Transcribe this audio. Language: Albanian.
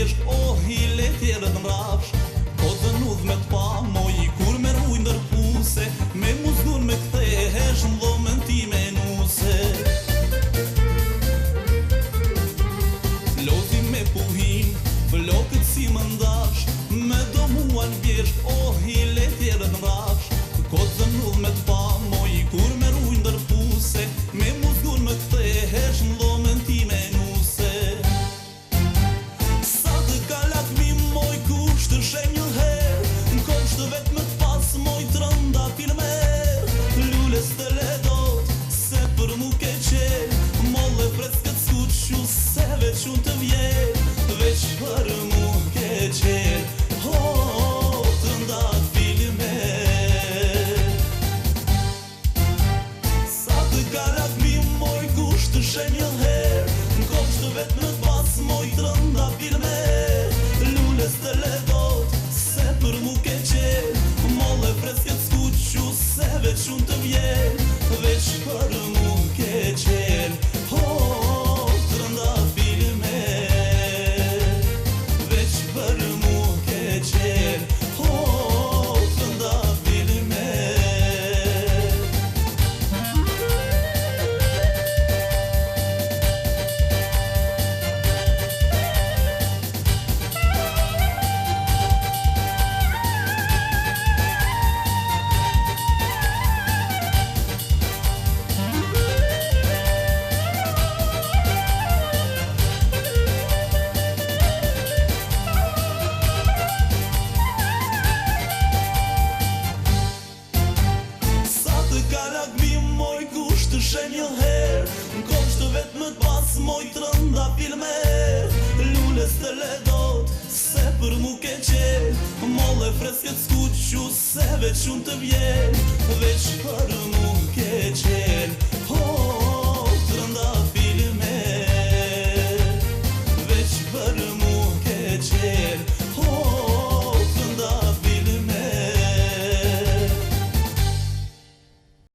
vjesht, o hile tjerët në rafsh. O të nudh me t'pa moj, kur me rruj ndërpuse, me muzgun me kthehesh në dhomën ti me nuse. Floti me puhin, flokët si më ndash, me do muan vjesht, o hile tjerët në rafsh. Ko të nudh me t'pa moj, kur me rruj ndërpuse, me muzgun me kthehesh në dhomën ti me nuse. Sa të kalak mi moj kusht të shem një her, në komsht të vet me t'pas moj të rënda filmer. Lulles të ledot, se për mu ke qel, molle freskët s'kuqu, se veç unë të vjen, veç për mu ke qel. Të rënda filmer. Sa të kalak mi moj kusht të shem një her, në komsht të vet me t'pas moj të rënda filmer. Lulles të ledot, se për mu ke qel, molle freskët s'kuqu, se veç unë të vjen, veç për mu ke qel. Të rënda filmer, veç për mu ke qel. Të rënda filmer. Kalak mi moj kusht të shem një her, në komsht të vet më t'pas moj të rënda filmer. Lulles të ledot, se për mu ke qel, molle freskët s'kuqu, se veç unë të vjen, veç për mu ke qel.